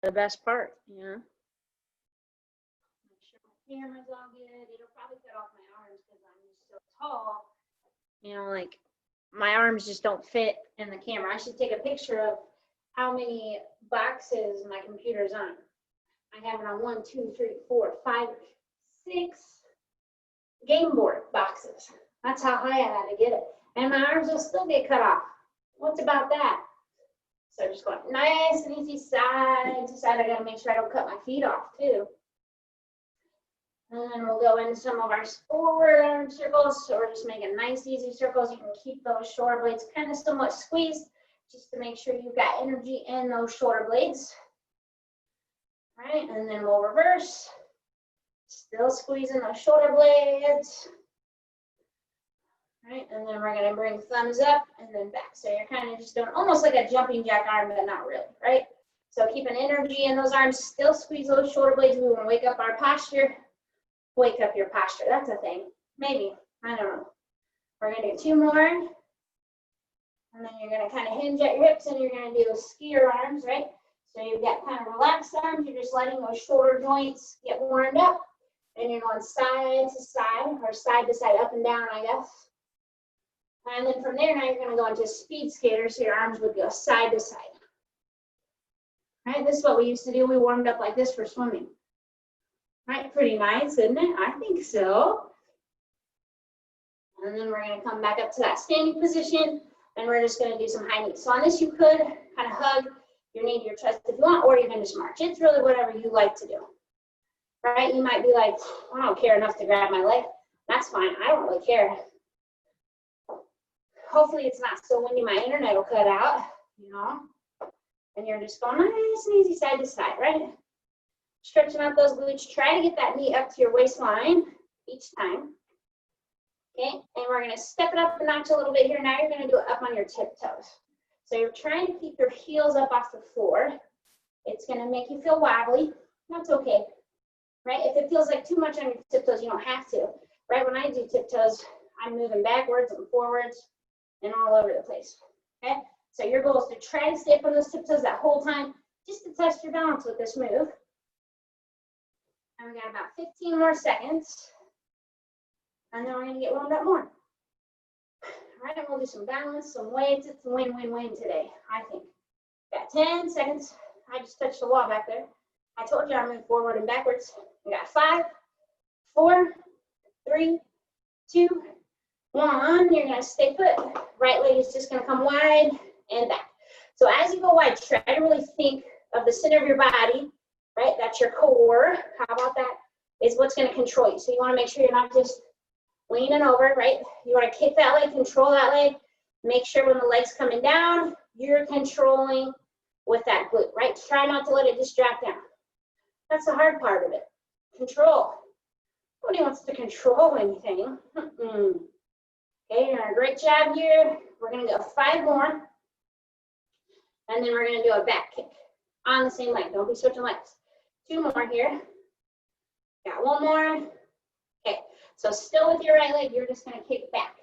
the best part, you know. Make sure my camera's all good. It'll probably cut off my arms because I'm just so tall. You know, like my arms just don't fit in the camera. I should take a picture of how many boxes my computer's on. I have it on 1, 2, 3, 4, 5, 6 game board boxes. That's how high I had to get it. And my arms will still get cut off. What's about that? So just going nice and easy side to side. I gotta make sure I don't cut my feet off too. And then we'll go into some of our forward circles. So we're just making nice, easy circles. You can keep those shoulder blades kind of somewhat squeezed just to make sure you've got energy in those shoulder blades. All right, and then we'll reverse. Still squeezing those shoulder blades. Right, and then we're going to bring thumbs up and then back. So you're kind of just doing almost like a jumping jack arm, but not really, right? So keeping energy in those arms, still squeeze those shoulder blades. We want to wake up our posture. Wake up your posture. That's a thing. Maybe. I don't know. We're going to do 2 more. And then you're going to kind of hinge at your hips and you're going to do skier arms, right? So you've got kind of relaxed arms. You're just letting those shoulder joints get warmed up. And you're going side to side, or side to side, up and down, I guess. And then from there, now you're going to go into speed skater, so your arms would go side to side. Right, this is what we used to do. We warmed up like this for swimming. Right, pretty nice, isn't it? I think so. And then we're going to come back up to that standing position, and we're just going to do some high knees. So on this, you could kind of hug your knee to your chest if you want, or you can just march. It's really whatever you like to do. Right, you might be like, I don't care enough to grab my leg. That's fine, I don't really care. Hopefully it's not so windy my internet will cut out, you know. And you're just going nice and easy side to side, right? Stretching out those glutes. Try to get that knee up to your waistline each time. Okay, and we're going to step it up a notch a little bit here. Now you're going to do it up on your tiptoes. So you're trying to keep your heels up off the floor. It's going to make you feel wobbly. That's okay, right? If it feels like too much on your tiptoes, you don't have to. Right, when I do tiptoes, I'm moving backwards and forwards and all over the place, okay? So your goal is to try to stay up on those tiptoes that whole time, just to test your balance with this move. And we got about 15 more seconds, and then we're gonna get warmed up more. All right, and we'll do some balance, some weights. It's a win-win-win today, I think. Got 10 seconds. I just touched the wall back there. I told you I moved forward and backwards. We got 5, 4, 3, 2, 1. You're gonna stay put. Right leg is just gonna come wide and back. So as you go wide, try to really think of the center of your body, right? That's your core. How about that? Is what's gonna control you. So you wanna make sure you're not just leaning over, right? You wanna kick that leg, control that leg. Make sure when the leg's coming down, you're controlling with that glute, right? Try not to let it just drop down. That's the hard part of it. Control. Nobody wants to control anything. Okay, you're doing a great job here. We're gonna go 5 more. And then we're gonna do a back kick on the same leg. Don't be switching legs. 2 more here. Got 1 more. Okay, so still with your right leg, you're just gonna kick back.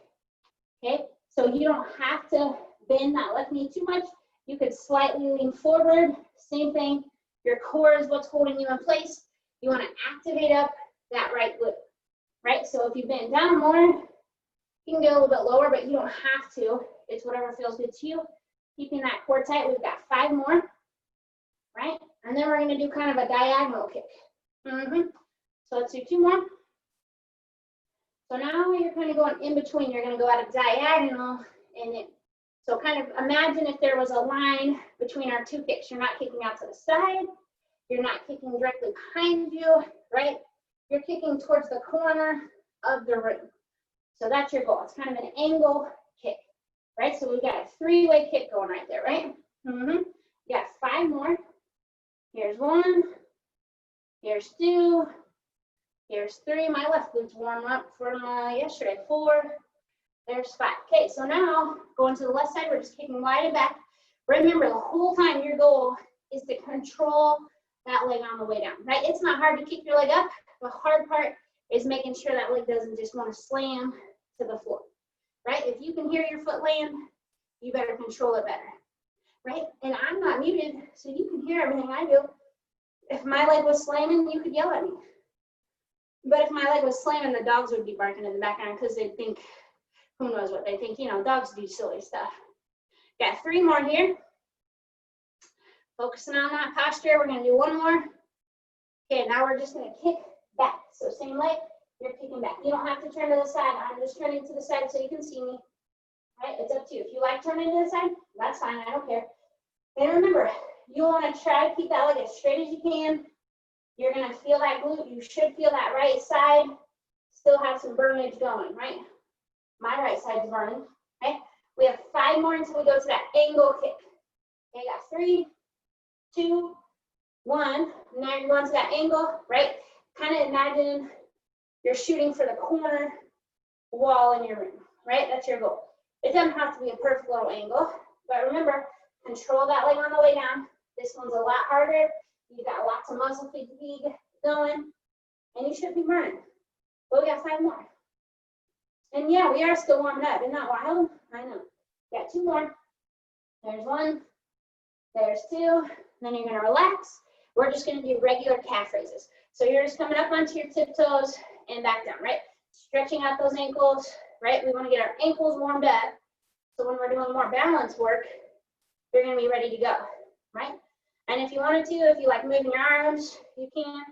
Okay, so you don't have to bend that left knee too much. You could slightly lean forward. Same thing. Your core is what's holding you in place. You wanna activate up that right glute, right? So if you bend down more, you can go a little bit lower, but you don't have to. It's whatever feels good to you. Keeping that core tight. We've got 5 more, right? And then we're going to do kind of a diagonal kick. So let's do 2 more. So now you're kind of going in between. You're going to go at a diagonal and in. So kind of imagine if there was a line between our 2 kicks. You're not kicking out to the side. You're not kicking directly behind you, right? You're kicking towards the corner of the ring. So that's your goal. It's kind of an angle kick, right? So we've got a 3-way kick going right there, right? You got 5 more. Here's 1. Here's 2. Here's 3. My left glute's warm up from yesterday. 4. There's 5. Okay, so now going to the left side, we're just kicking wide and back. Remember, the whole time your goal is to control that leg on the way down, right? It's not hard to kick your leg up. The hard part is making sure that leg doesn't just want to slam to the floor, right? If you can hear your foot land, you better control it better, right? And I'm not muted, so you can hear everything I do. If my leg was slamming, you could yell at me. But if my leg was slamming, the dogs would be barking in the background because they'd think, who knows what they think, you know, dogs do silly stuff. Got 3 more here. Focusing on that posture, we're gonna do 1 more. Okay, now we're just gonna kick back. So same leg, you're kicking back. You don't have to turn to the side. I'm just turning to the side so you can see me. Right, it's up to you. If you like turning to the side, that's fine, I don't care. And remember, you wanna try to keep that leg as straight as you can. You're gonna feel that glute. You should feel that right side still have some burnage going, right? My right side's burning, okay? We have 5 more until we go to that angle kick. Okay, got 3, 2, 1. Now you're going to that angle, right? Kind of imagine you're shooting for the corner wall in your room, right? That's your goal. It doesn't have to be a perfect little angle, but remember, control that leg on the way down. This one's a lot harder. You've got lots of muscle fatigue going, and you should be burning. But we got 5 more. And yeah, we are still warming up. Isn't that wild? I know. Got 2 more. There's 1. There's 2. Then you're gonna relax. We're just gonna do regular calf raises. So you're just coming up onto your tiptoes and back down, right? Stretching out those ankles, right? We wanna get our ankles warmed up. So when we're doing more balance work, you're gonna be ready to go, right? And if you wanted to, if you like moving your arms, you can.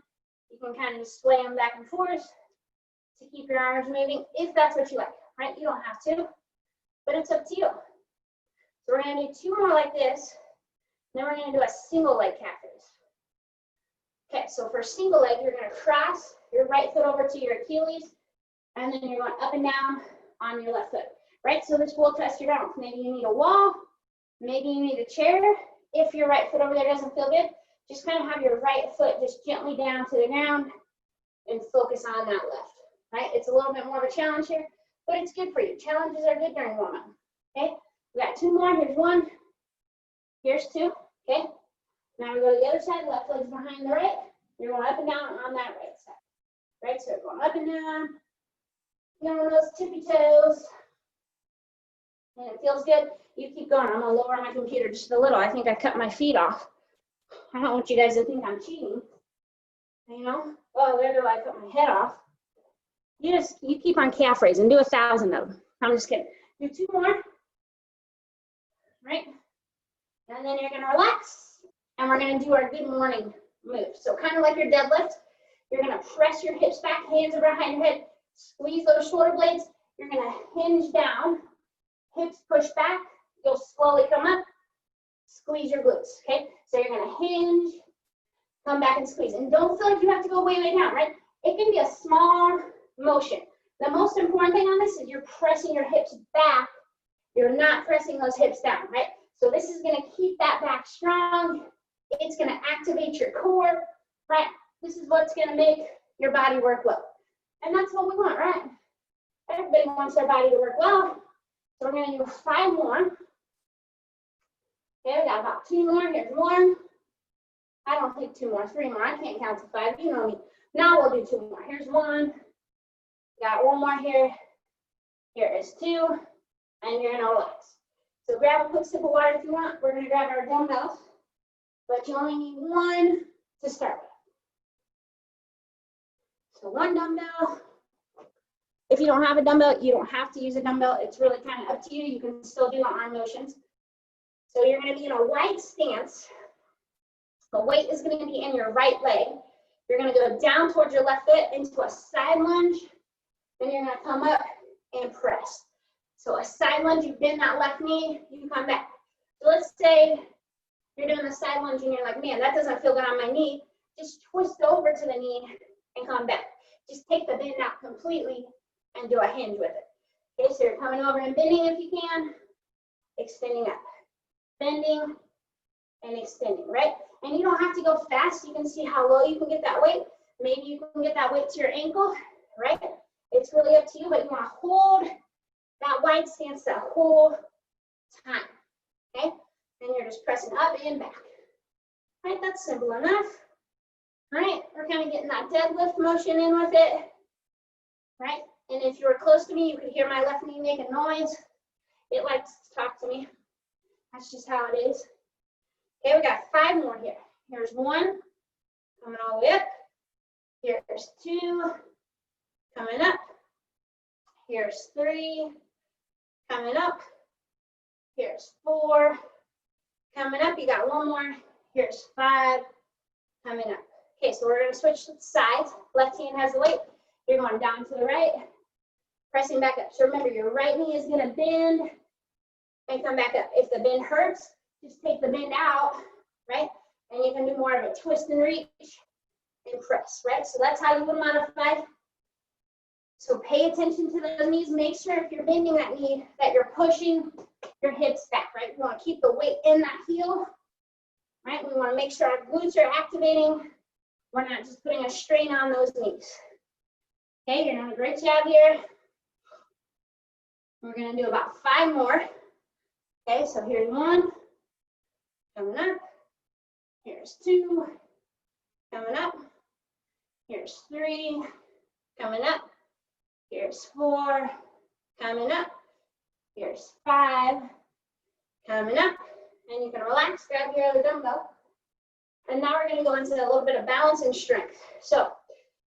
You can kind of sway them back and forth to keep your arms moving, if that's what you like, right? You don't have to, but it's up to you. So we're gonna do 2 more like this. Then we're gonna do a single leg calf raise. Okay, so for single leg, you're gonna cross your right foot over to your Achilles, and then you're going up and down on your left foot, right? So this will test your balance. Maybe you need a wall, maybe you need a chair. If your right foot over there doesn't feel good, just kind of have your right foot just gently down to the ground and focus on that left, right? It's a little bit more of a challenge here, but it's good for you. Challenges are good during warm-up, okay? We got 2 more. Here's 1. Here's 2, okay? Now we go to the other side. Left leg's behind the right. You're going up and down on that right side, right? So you're going up and down, feeling those tippy toes, and it feels good. You keep going. I'm gonna lower my computer just a little. I think I cut my feet off. I don't want you guys to think I'm cheating. You know? Oh, where do I cut my head off? You keep on calf raising. Do 1,000 of them. I'm just kidding. Do 2 more. Right? And then you're gonna relax. And we're gonna do our good morning move. So kind of like your deadlift, you're gonna press your hips back, hands are behind your head, squeeze those shoulder blades. You're gonna hinge down, hips push back. You'll slowly come up, squeeze your glutes, okay? So you're gonna hinge, come back and squeeze. And don't feel like you have to go way, way down, right? It can be a small motion. The most important thing on this is you're pressing your hips back. You're not pressing those hips down, right? So this is gonna keep that back strong. It's gonna activate your core, right? This is what's gonna make your body work well. And that's what we want, right? Everybody wants their body to work well. So we're gonna do 5 more. Okay, we got about 2 more. Here's 1. I don't think 2 more, 3 more. I can't count to 5. You know me. Now we'll do 2 more. Here's 1. Got 1 more here. Here is 2. And you're gonna relax. So grab a quick sip of water if you want. We're gonna grab our dumbbells, but you only need 1 to start with. So 1 dumbbell. If you don't have a dumbbell, you don't have to use a dumbbell. It's really kind of up to you. You can still do the arm motions. So you're going to be in a wide stance. The weight is going to be in your right leg. You're going to go down towards your left foot into a side lunge. Then you're going to come up and press. So a side lunge, you bend that left knee, you come back. So let's say you're doing the side lunge and you're like, man, that doesn't feel good on my knee. Just twist over to the knee and come back. Just take the bend out completely and do a hinge with it. Okay, so you're coming over and bending if you can, extending up. Bending and extending, right? And you don't have to go fast. You can see how low you can get that weight. Maybe you can get that weight to your ankle, right? It's really up to you, but you want to hold that wide stance the whole time, okay? And you're just pressing up and back. Right, that's simple enough. Right, we're kind of getting that deadlift motion in with it, right? And if you were close to me, you could hear my left knee make a noise. It likes to talk to me. That's just how it is. Okay, we got 5 more here. Here's 1. coming all the way up. Here's 2, coming up. Here's 3, coming up. Here's 4, coming up. You got 1 more. Here's 5, coming up. Okay, so we're going to switch to the sides. Left hand has the weight. You're going down to the right, pressing back up. So remember, your right knee is going to bend and come back up. If the bend hurts, just take the bend out, right? And you can do more of a twist and reach and press, right? So that's how you would modify. So pay attention to those knees. Make sure if you're bending that knee that you're pushing your hips back, right? You want to keep the weight in that heel, right? We want to make sure our glutes are activating. We're not just putting a strain on those knees. Okay, you're doing a great job here. We're going to do about 5 more. Okay, so here's 1, coming up. Here's 2, coming up. Here's 3, coming up. Here's 4, coming up. Here's 5, coming up. And you can relax, grab your other dumbbell. And now we're going to go into a little bit of balance and strength. So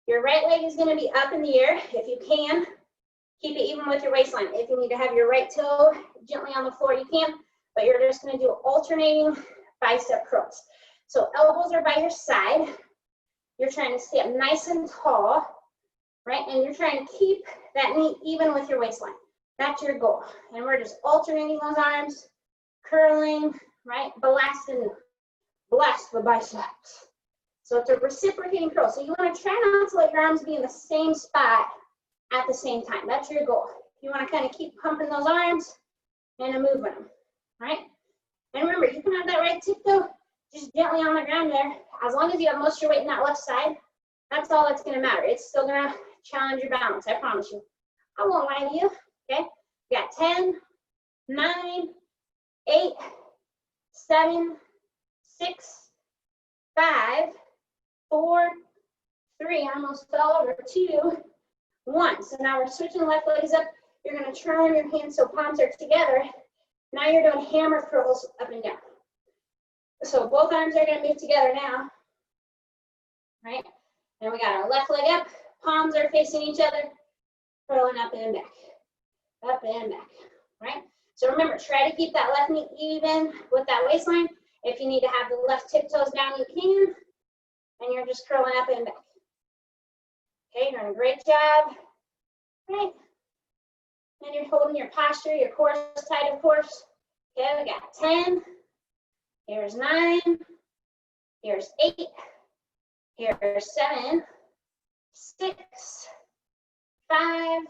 your right leg is going to be up in the air. If you can, keep it even with your waistline. If you need to have your right toe gently on the floor, you can. But you're just going to do alternating bicep curls. So elbows are by your side. You're trying to stay up nice and tall, right? And you're trying to keep that knee even with your waistline. That's your goal. And we're just alternating those arms, curling, right? Blast the biceps. So it's a reciprocating curl. So you want to try not to let your arms be in the same spot at the same time. That's your goal. You want to kind of keep pumping those arms and moving them, right? And remember, you can have that right tiptoe just gently on the ground there. As long as you have most of your weight in that left side, that's all that's going to matter. It's still going to challenge your balance, I promise you. I won't lie to you, okay? You got 10, 9, 8, 7, 6, 5, 4, 3, almost fell over, 2, 1. So now we're switching the left legs up. You're going to turn your hands so palms are together. Now you're doing hammer curls up and down. So both arms are going to move together now, right? And we got our left leg up, palms are facing each other, curling up and back, right? So remember, try to keep that left knee even with that waistline. If you need to have the left tiptoes down, you can, and you're just curling up and back. Okay, you're doing a great job, right? And you're holding your posture, your core is tight, of course. Okay, we got 10. Here's 9. Here's 8. Here's 7. 6. 5.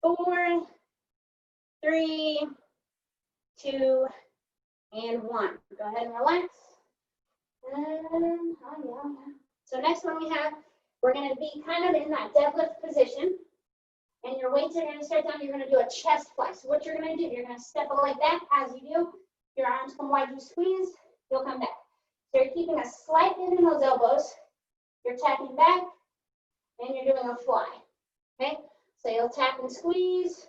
4. 3. 2. And 1. Go ahead and relax. And, So next one we have, we're going to be kind of in that deadlift position. And your weights are going to start down. You're going to do a chest flex. So what you're going to do, you're going to step a leg back. As you do, your arms come wide, you squeeze, you'll come back. So you're keeping a slight bend in those elbows. You're tapping back, and you're doing a fly. Okay? So you'll tap and squeeze,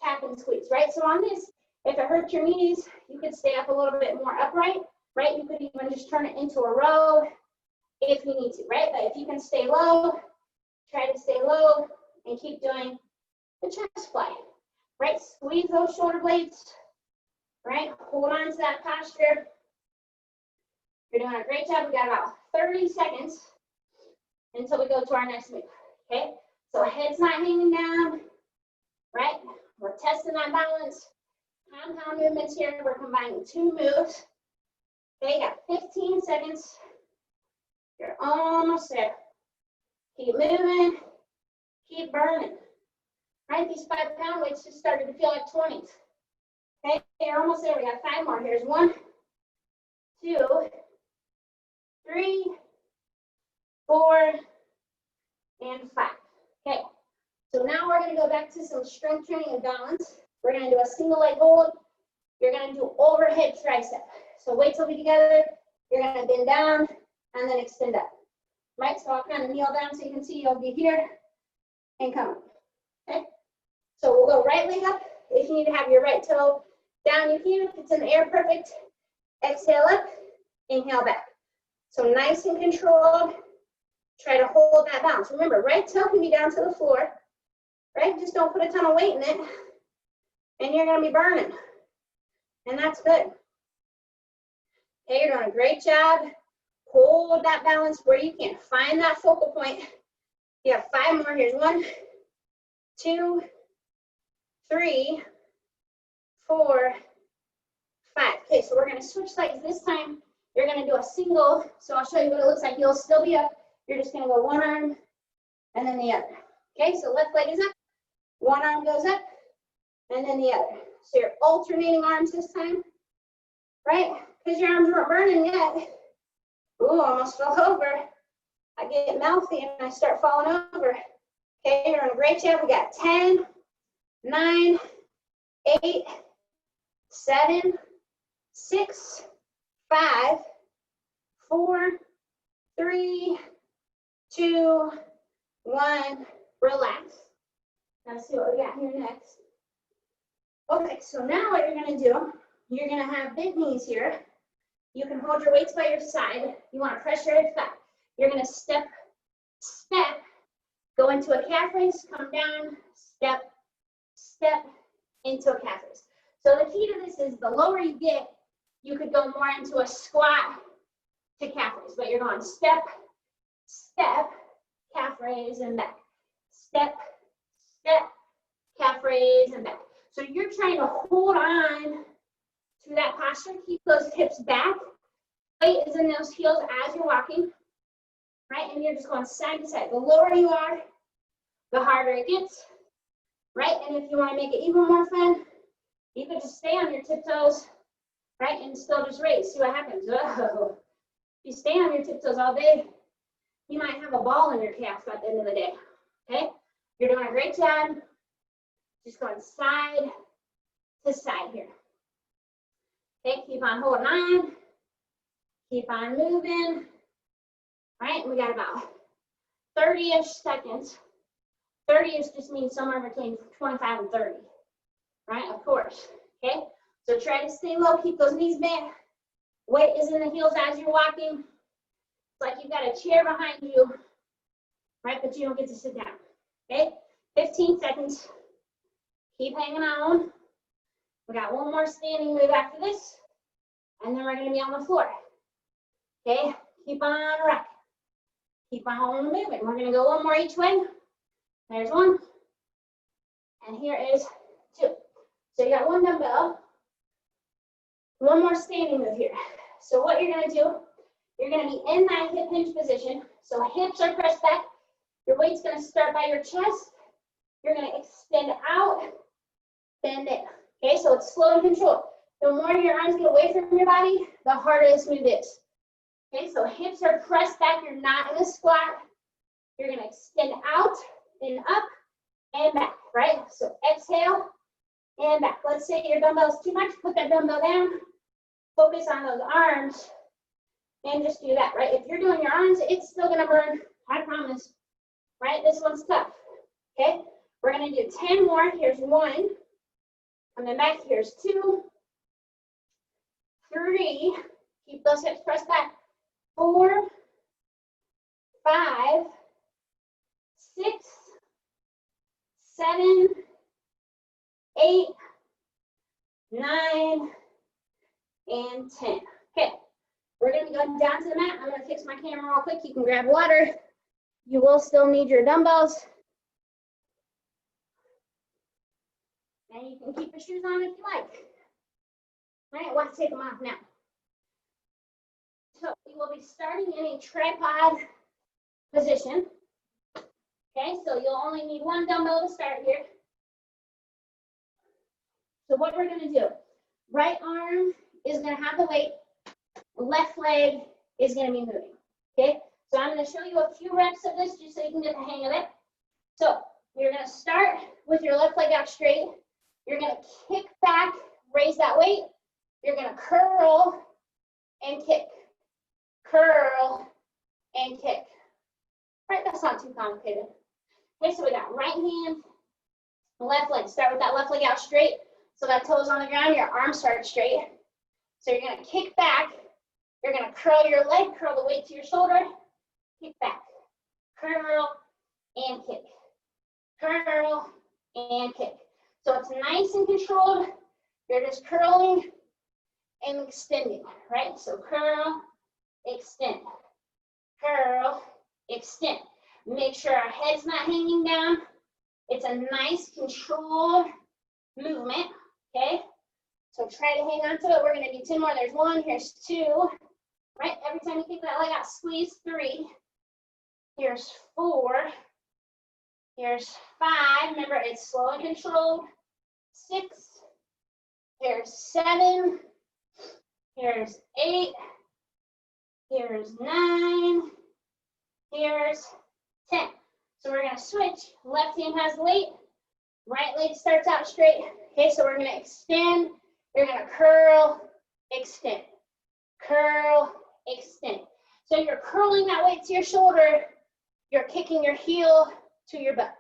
right? So on this, if it hurts your knees, you could stay up a little bit more upright, right? You could even just turn it into a row if you need to, right? But if you can stay low, try to stay low and keep doing the chest fly, right? Squeeze those shoulder blades, right? Hold on to that posture. You're doing a great job. We got about 30 seconds until we go to our next move, okay? So head's not hanging down, right? We're testing that balance. Compound movements here. We're combining 2 moves. Okay, you got 15 seconds. You're almost there. Keep moving. Keep burning. Right? These 5-pound weights just started to feel like 20s. Okay, you're almost there. We got 5 more. Here's 1, 2, 3, 4, and 5. Okay, so now we're going to go back to some strength training and balance. We're going to do a single leg hold. You're going to do overhead tricep. So weights will be together. You're going to bend down and then extend up. Right, so I'll kind of kneel down so you can see you'll be here and come up. Okay, so we'll go right leg up. If you need to have your right toe down, you can. If it's in the air, perfect. Exhale up, inhale back. So nice and controlled. Try to hold that balance. Remember, right toe can be down to the floor, right? Just don't put a ton of weight in it, and you're gonna be burning. And that's good. Okay, you're doing a great job. Hold that balance where you can. Find that focal point. You have 5 more. Here's 1, 2, 3, 4, 5. Okay, so we're gonna switch legs this time. You're gonna do a single. So I'll show you what it looks like. You'll still be up. You're just gonna go one arm and then the other. Okay, so left leg is up. One arm goes up and then the other. So you're alternating arms this time, right? Because your arms weren't burning yet. Ooh, almost fell over. I get mouthy and I start falling over. Okay, you're doing a great job. We got 10, 9, 8, 7, 6, 5, 4, 3, 2, 1. Relax. Let's see what we got here next. Okay, so now what you're gonna do, you're gonna have big knees here. You can hold your weights by your side. You wanna press your hips back. You're gonna step, go into a calf raise, come down, step, into a calf raise. So the key to this is the lower you get, you could go more into a squat to calf raise, but you're going step, calf raise and back. Step, calf raise and back. So you're trying to hold on to that posture, keep those hips back. Weight is in those heels as you're walking, right? And you're just going side to side. The lower you are, the harder it gets, right? And if you want to make it even more fun, you could just stay on your tiptoes, right? And still just raise. See what happens. Oh. If you stay on your tiptoes all day, you might have a ball in your calf at the end of the day, okay? You're doing a great job. Just going side to side here. Okay, keep on holding on. Keep on moving. All right, we got about 30-ish seconds. 30-ish just means somewhere between 25 and 30, right? Of course, okay? So try to stay low, keep those knees bent. Weight is in the heels as you're walking. It's like you've got a chair behind you, right? But you don't get to sit down, okay? 15 seconds. Keep hanging on. We got one more standing move after this, and then we're gonna be on the floor. Okay, keep on rocking. Keep on moving. We're gonna go one more each way. There's 1, and here is 2. So you got 1 dumbbell. One more standing move here. So what you're gonna do, you're gonna be in that hip hinge position. So hips are pressed back. Your weight's gonna start by your chest. You're gonna extend out, bend in. Okay, so it's slow and controlled. The more your arms get away from your body, the harder this move is. Okay, so hips are pressed back. You're not in a squat. You're gonna extend out and up and back, right? So exhale and back. Let's say your dumbbell is too much, put that dumbbell down. Focus on those arms and just do that, right? If you're doing your arms, it's still gonna burn, I promise, right? This one's tough, okay? We're gonna do 10 more. Here's 1. Coming back, here's 2, 3, keep those hips pressed back. 4, 5, 6, 7, 8, 9, and 10. Okay, we're gonna go down to the mat. I'm gonna fix my camera real quick. You can grab water. You will still need your dumbbells. And you can keep your shoes on if you like. All right, we'll have to take them off now. So we will be starting in a tripod position. Okay, so you'll only need 1 dumbbell to start here. So what we're gonna do, right arm is gonna have the weight, left leg is gonna be moving, okay? So I'm gonna show you a few reps of this just so you can get the hang of it. So you're gonna start with your left leg out straight. You're gonna kick back, raise that weight. You're gonna curl and kick. Curl and kick. All right, that's not too complicated. Okay, so we got right hand, left leg. Start with that left leg out straight. So that toe's on the ground, your arms start straight. So you're gonna kick back, You're gonna curl your leg, curl the weight to your shoulder, kick back, curl and kick, curl and kick. So it's nice and controlled. You're just curling and extending, right? So curl, extend, curl, extend. Make sure our head's not hanging down. It's a nice controlled movement, okay? So try to hang on to it. We're gonna do 10 more. There's 1, here's 2, right? Every time you kick that leg out, squeeze 3. Here's 4. Here's 5. Remember, it's slow and controlled. 6. Here's 7. Here's 8. Here's 9. Here's 10. So we're gonna switch. Left hand has the weight. Right leg starts out straight. Okay, so we're gonna extend. You're gonna curl, extend, curl, extend. So you're curling that weight to your shoulder. You're kicking your heel to your butt.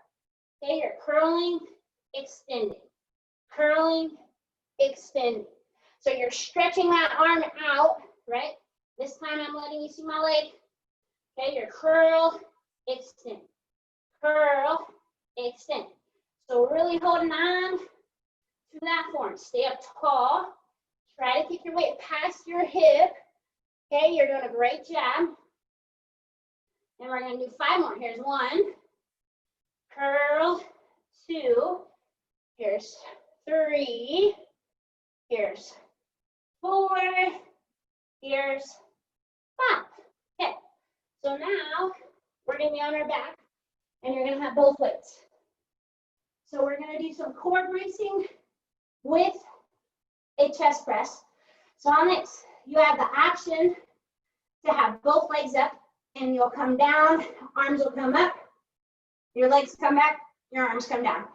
Okay, you're curling, extending, curling, extending. So you're stretching that arm out, right? This time I'm letting you see my leg. Okay, you're curl, extend, curl, extend. So really holding on to that form. Stay up tall. Try to kick your weight past your hip. Okay, you're doing a great job. And we're going to do 5 more. Here's 1. Curl. 2. Here's 3. Here's 4. Here's 5. Okay, so now we're going to be on our back, and you're going to have both weights. So we're going to do some core bracing with a chest press. So on this, you have the option to have both legs up, and you'll come down, arms will come up, your legs come back, your arms come down.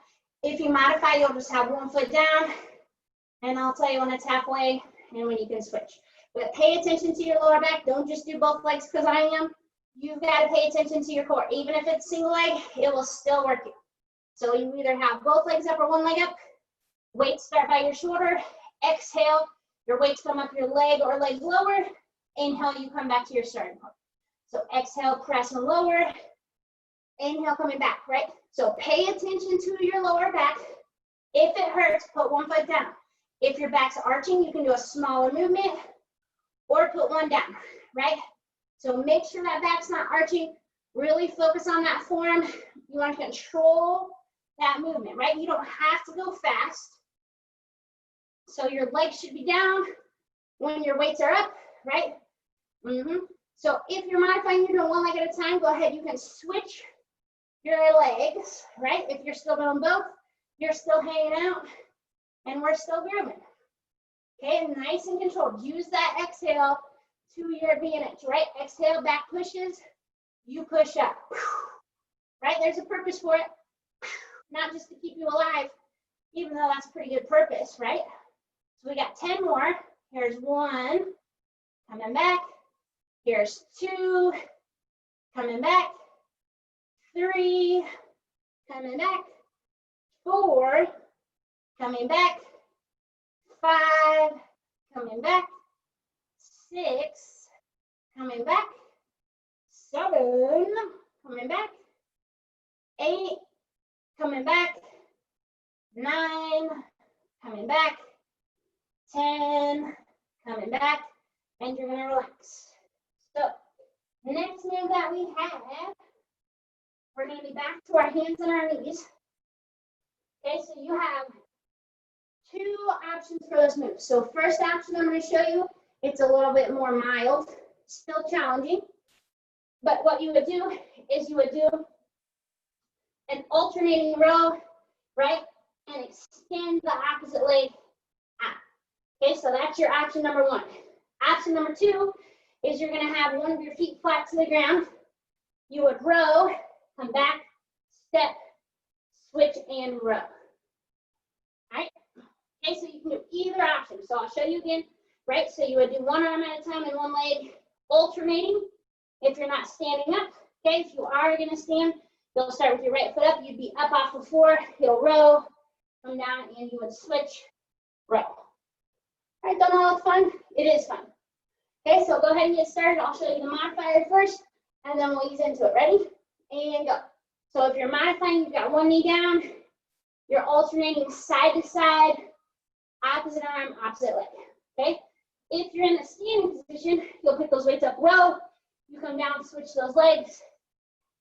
If you modify, you'll just have one foot down, and I'll tell you when it's halfway and when you can switch. But pay attention to your lower back. Don't just do both legs because I am. You've got to pay attention to your core. Even if it's single leg, it will still work it. So you either have both legs up or one leg up. Weights start by your shoulder. Exhale, your weights come up your leg or legs lower. Inhale, you come back to your starting point. So exhale, press and lower. Inhale, coming back, right? So pay attention to your lower back. If it hurts, put one foot down. If your back's arching, you can do a smaller movement or put one down, right? So make sure that back's not arching. Really focus on that form. You want to control that movement, right? You don't have to go fast. So your legs should be down when your weights are up, right? So if you're modifying, you're doing one leg at a time, go ahead. You can switch your legs, right? If you're still doing both, you're still hanging out, and we're still grooming. Okay, nice and controlled. Use that exhale to your advantage, right? Exhale, back pushes, you push up, right? There's a purpose for it, not just to keep you alive, even though that's a pretty good purpose, right? So we got 10 more. Here's 1, coming back. Here's 2, coming back. 3, coming back. 4, coming back. 5, coming back. 6, coming back. 7, coming back. 8, coming back. 9, coming back. 10, coming back. And you're going to relax. So, the next move that we have, we're going to be back to our hands and our knees. Okay, so you have 2 options for this move. So first option I'm going to show you, it's a little bit more mild, still challenging. But what you would do is you would do an alternating row, right? And extend the opposite leg out. Okay, so that's your option number 1. Option number 2 is you're going to have one of your feet flat to the ground. You would row, come back, step, switch, and row. All right? Okay, so you can do either option. So I'll show you again, right? So you would do one arm at a time and one leg alternating if you're not standing up. Okay, if you are going to stand, you'll start with your right foot up. You'd be up off the floor. You'll row, come down, and you would switch, row. All right, don't know how it's fun? It is fun. Okay, so go ahead and get started. I'll show you the modifier first, and then we'll ease into it. Ready? And go. So if you're modifying, you've got one knee down, you're alternating side to side, opposite arm, opposite leg. Okay? If you're in the standing position, you'll pick those weights up low, you come down, switch those legs,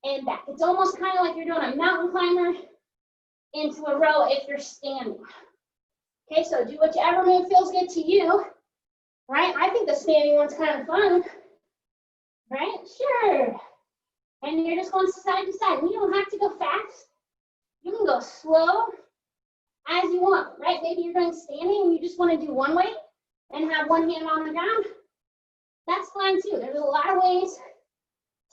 and back. It's almost kind of like you're doing a mountain climber into a row if you're standing. Okay, so do whichever move feels good to you, right? I think the standing one's kind of fun, right? Sure. And you're just going side to side. And you don't have to go fast. You can go slow as you want, right? Maybe you're doing standing and you just want to do one weight and have one hand on the ground. That's fine too. There's a lot of ways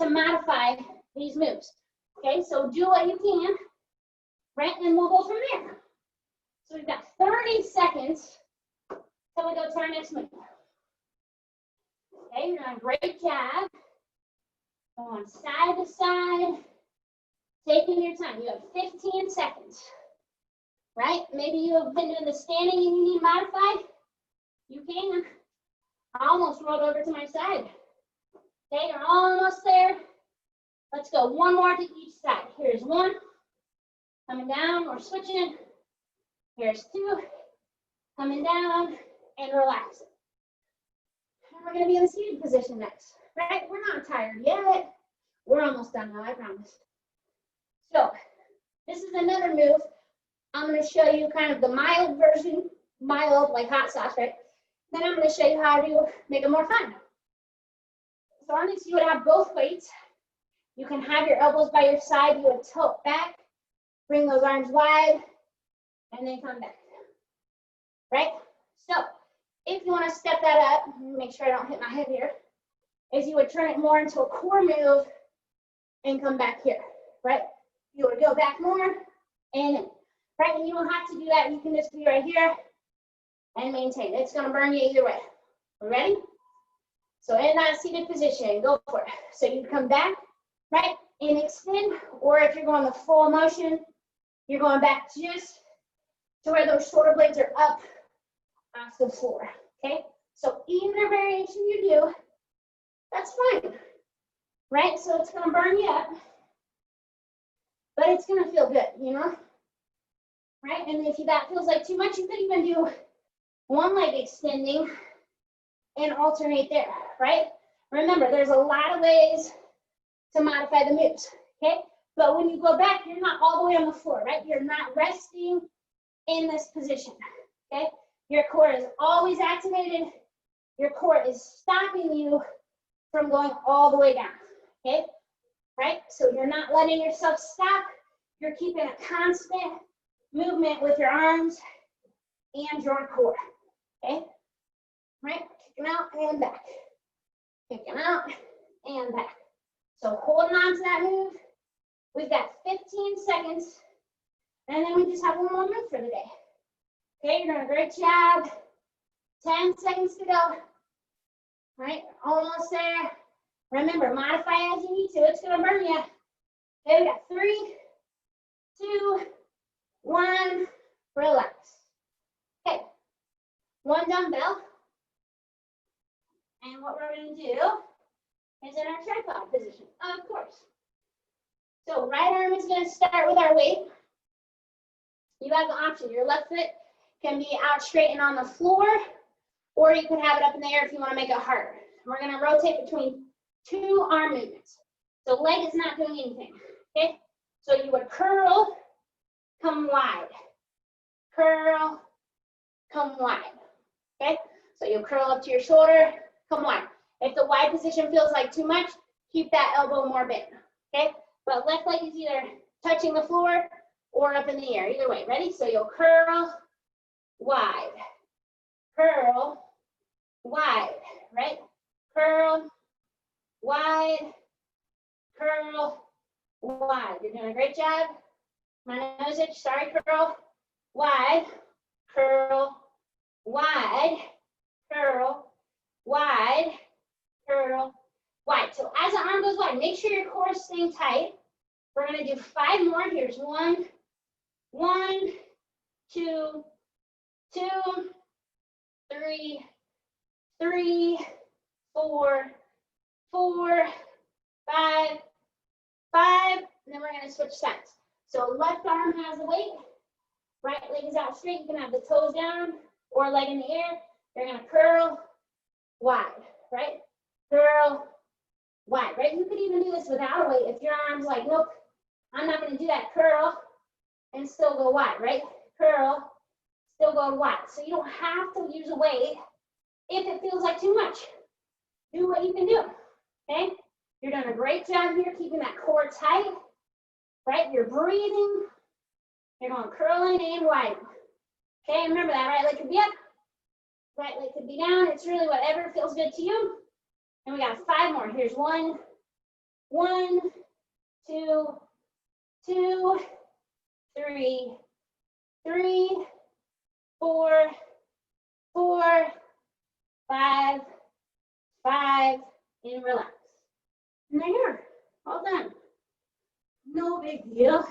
to modify these moves. Okay, so do what you can, right? And we'll go from there. So we've got 30 seconds till we go to our next move. Okay, you're doing a great job. Going side to side, taking your time. You have 15 seconds, right? Maybe you have been doing the standing and you need to modify. You can. I almost rolled over to my side. Okay, you're almost there. Let's go one more to each side. Here's one. Coming down, we're switching. Here's two. Coming down and relaxing. And we're going to be in the seated position next, right? We're not tired yet. We're almost done now, I promise. So this is another move. I'm going to show you kind of the mild version, mild like hot sauce, right? Then I'm going to show you how to make it more fun. So on this, you would have both weights. You can have your elbows by your side. You would tilt back, bring those arms wide, and then come back, right? So if you want to step that up, make sure I don't hit my head here, is you would turn it more into a core move and come back here, right? You would go back more and in, right? And you don't have to do that. You can just be right here and maintain. It's going to burn you either way. Ready? So in that seated position, go for it. So you come back, right, and extend, or if you're going the full motion, you're going back just to where those shoulder blades are up off the floor, okay? So either variation you do, that's fine, right? So it's going to burn you up, but it's going to feel good, you know? Right? And if that feels like too much, you could even do one leg extending and alternate there, right? Remember, there's a lot of ways to modify the moves, okay? But when you go back, you're not all the way on the floor, right? You're not resting in this position, okay? Your core is always activated. Your core is stopping you from going all the way down, okay? Right? So you're not letting yourself stop. You're keeping a constant movement with your arms and your core, okay? Right? Kicking out and back. Kicking out and back. So holding on to that move. We've got 15 seconds, and then we just have one more move for the day. Okay, you're doing a great job. 10 seconds to go. All right, almost there. Remember, modify as you need to. It's going to burn you. Okay, we got 3, 2, 1. Relax. Okay, one dumbbell. And what we're going to do is in our tripod position, of course. So right arm is going to start with our weight. You have the option. Your left foot can be out straight and on the floor, or you can have it up in the air if you want to make it harder. We're going to rotate between 2 arm movements. So leg is not doing anything, okay? So you would curl, come wide. Curl, come wide, okay? So you curl up to your shoulder, come wide. If the wide position feels like too much, keep that elbow more bent, okay? But left leg is either touching the floor or up in the air, either way. Ready? So you'll curl, wide, curl, wide, right? Curl, wide, curl, wide. You're doing a great job. My nose itch, sorry, curl, wide, curl, wide, curl, wide, curl, wide. So as the arm goes wide, make sure your core is staying tight. We're going to do 5 more. Here's 1, 2, 2, 3, 4, 4, 5, 5, and then we're going to switch sides. So left arm has the weight, right leg is out straight. You can have the toes down or leg in the air. You're going to curl wide, right? Curl wide, right? You could even do this without a weight. If your arm's like, nope, I'm not going to do that, curl and still go wide, right? Curl, still go wide. So you don't have to use a weight if it feels like too much. Do what you can do, okay? You're doing a great job here keeping that core tight, right? You're breathing. You're going curling and wide. Okay, remember that right leg could be up, right leg could be down. It's really whatever feels good to you. And we got 5 more. Here's 1, 1, 2, 2, 3, 3, 4, 4, 5, 5, and relax. And there you are, all done. No big deal.